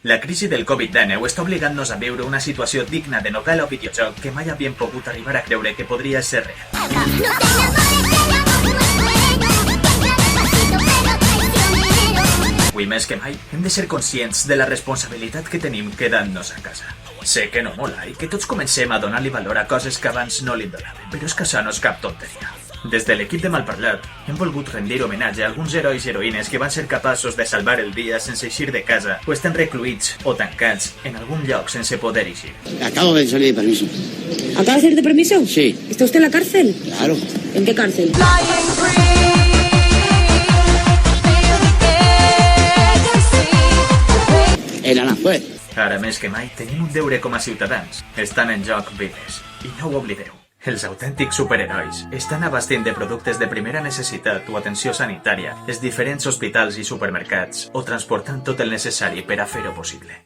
La crisi del Covid-19 està obligant-nos a viure una situació digna de novel·la o videojoc que mai havíem pogut arribar a creure que podria ser real. Avui més que mai, hem de ser conscients de la responsabilitat que tenim quedant-nos a casa. Sé que no mola i que tots comencem a donar-li valor a coses que abans no li donaven, però és que això no és cap tonteria. Des de l'equip de Malparlat, hem volgut rendir homenatge a alguns herois i heroïnes que van ser capaços de salvar el dia sense eixir de casa o estan recluïts o tancats en algún lloc sense poder eixir. Acabo de salir de permiso. ¿Acaba de salir de permiso? Sí. ¿Está usted en la cárcel? Claro. ¿En qué cárcel? En Aranjuez. Ara més que mai, tenim un deure com a ciutadans. Estan en joc vides. I no ho oblideu. Els autèntics superherois estan abastint de productes de primera necessitat o atenció sanitària els diferents hospitals i supermercats o transportant tot el necessari per a fer-ho possible.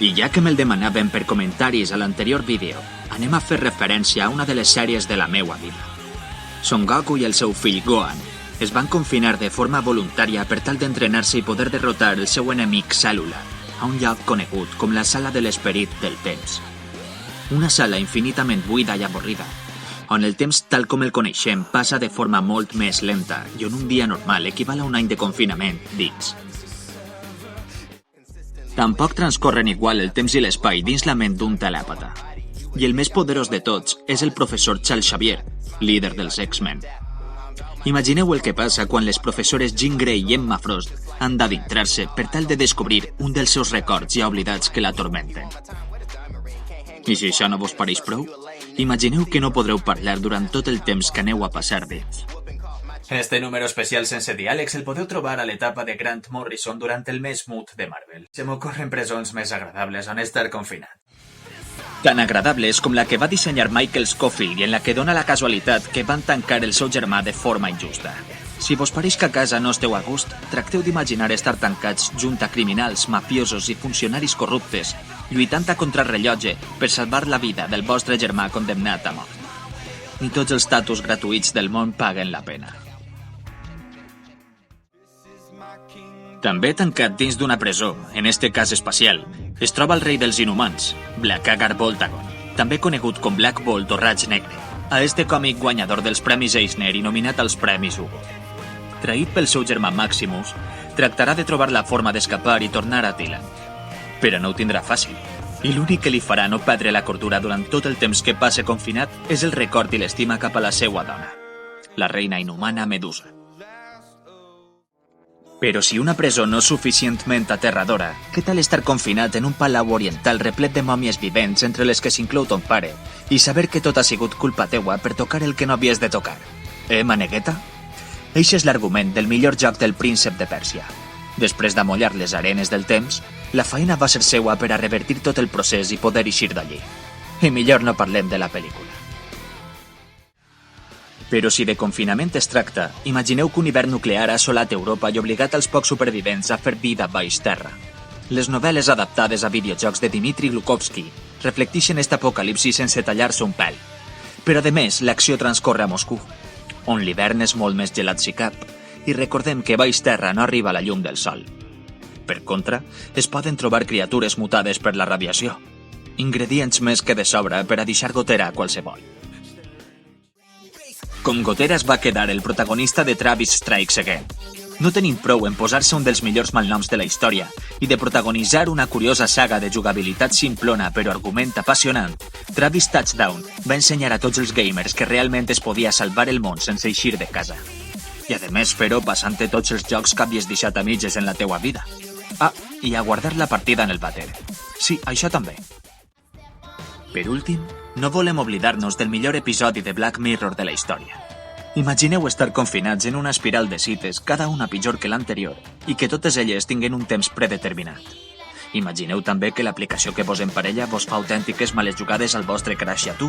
I ja que me'l demanaven per comentaris a l'anterior vídeo, anem a fer referència a una de les sèries de la meua vida. Son Goku i el seu fill Gohan es van confinar de forma voluntària per tal d'entrenar-se i poder derrotar el seu enemic Cèl·lula a un lloc conegut com la Sala de l'Esperit del Temps. Una sala infinitament buida i avorrida, on el temps tal com el coneixem passa de forma molt més lenta i on un dia normal equival a un any de confinament dins. Tampoc transcorren igual el temps i l'espai dins la ment d'un telèpata. I el més poderós de tots és el professor Charles Xavier, líder dels X-Men. Imagineu el que passa quan les professores Jean Grey i Emma Frost han d'adentrar-se per tal de descobrir un dels seus records ja oblidats que l'atormenten. I si això no vos pareix prou, imagineu que no podreu parlar durant tot el temps que aneu a passar dins. Este número especial sense diàlegs el podeu trobar a l'etapa de Grant Morrison durant el mes mut de Marvel. Se m'ocorren presons més agradables on estar confinat. Tan agradables com la que va dissenyar Michael Scofield i en la que dona la casualitat que van tancar el seu germà de forma injusta. Si vos pareix que a casa no esteu a gust, tracteu d'imaginar estar tancats junt a criminals, mafiosos i funcionaris corruptes, lluitant a contrarrellotge per salvar la vida del vostre germà condemnat a mort. Ni tots els tatus gratuïts del món paguen la pena. També tancat dins d'una presó, en este cas espacial, es troba el rei dels inhumans, Blackhagar Voltagon, també conegut com Black Bolt o Raig Negre, a este còmic guanyador dels Premis Eisner i nominat als Premis Hugo. Traït pel seu germà Maximus, tractarà de trobar la forma d'escapar i tornar a Tilan. Però no ho tindrà fàcil, i l'únic que li farà no perdre la cordura durant tot el temps que passe confinat és el record i l'estima cap a la seua dona, la reina inhumana Medusa. Però si una presó no és suficientment aterradora, què tal estar confinat en un palau oriental replet de mòmies vivents entre les que s'inclou ton pare i saber que tot ha sigut culpa teua per tocar el que no havies de tocar? Manegueta? Eixe és l'argument del millor joc del príncep de Pèrsia. Després d'amollar les arenes del temps, la feina va ser seua per a revertir tot el procés i poder eixir d'allí. I millor no parlem de la pel·lícula. Però si de confinament es tracta, imagineu que un hivern nuclear ha assolat Europa i obligat els pocs supervivents a fer vida baix terra. Les novel·les adaptades a videojocs de Dmitri Glukhovsky reflecteixen aquest apocalipsi sense tallar-se un pèl. Però a més, l'acció transcorre a Moscou, on l'hivern és molt més gelat si cap, i recordem que baix terra no arriba la llum del sol. Per contra, es poden trobar criatures mutades per la radiació, ingredients més que de sobra per a deixar gotera a qualsevol. Com gotera es va quedar el protagonista de Travis Strikes Again. No tenim prou en posar-se un dels millors malnoms de la història i de protagonitzar una curiosa saga de jugabilitat simplona però argument apassionant. Travis Touchdown va ensenyar a tots els gamers que realment es podia salvar el món sense eixir de casa. I a més fer-ho passant-te tots els jocs que havies deixat a mitges en la teua vida. I a guardar la partida en el vàter. Sí, això també. Per últim, no volem oblidar-nos del millor episodi de Black Mirror de la història. Imagineu estar confinats en una espiral de cites, cada una pitjor que l'anterior, i que totes elles tinguen un temps predeterminat. Imagineu també que l'aplicació que vos emparella vos fa autèntiques males jugades al vostre crush i a tu,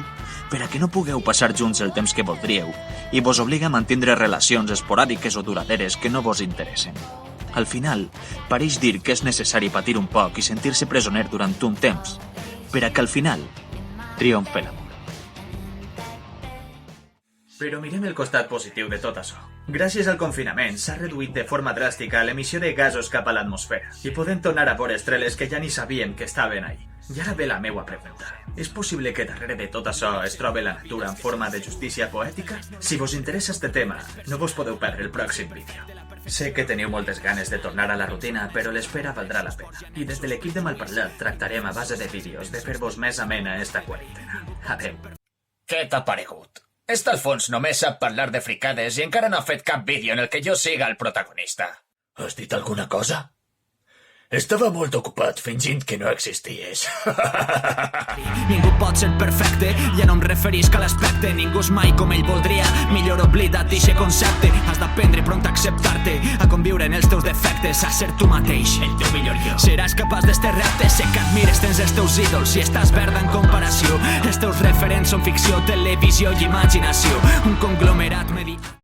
per a que no pugueu passar junts el temps que voldríeu, i vos obliga a mantindre relacions esporàdiques o duraderes que no vos interessen. Al final, pareix dir que és necessari patir un poc i sentir-se presoner durant un temps, per a que al final triomfe l'amor. Però mirem el costat positiu de tot això. Gràcies al confinament s'ha reduït de forma dràstica l'emissió de gasos cap a l'atmosfera i podem tornar a veure estreles que ja ni sabíem que estaven ahí. I ara ve la meua pregunta. És possible que darrere de tot això es trobi la natura en forma de justícia poètica? Si vos interessa este tema, no vos podeu perdre el pròxim vídeo. Sé que teniu moltes ganes de tornar a la rutina, però l'espera valdrà la pena. I des de l'equip de Malparlat tractarem a base de vídeos de fer-vos més amena esta quarantena. Adeu. Què t'ha paregut? Este Alfons només sap parlar de fricades i encara no ha fet cap vídeo en el que jo siga el protagonista. Has dit alguna cosa? Estava molt ocupat fingint que no existies. Ningú pot ser perfecte, ja no em referisc a l'aspecte. Ningú és mai com ell voldria, millor oblida't d'eixe concepte. Has d'aprendre pront a acceptar-te, a conviure en els teus defectes, a ser tu mateix, el teu millor jo. Seràs capaç d'este repte, sé que admires, tens els teus ídols i estàs verda en comparació. Els teus referents són ficció, televisió i imaginació. Un conglomerat mediàtic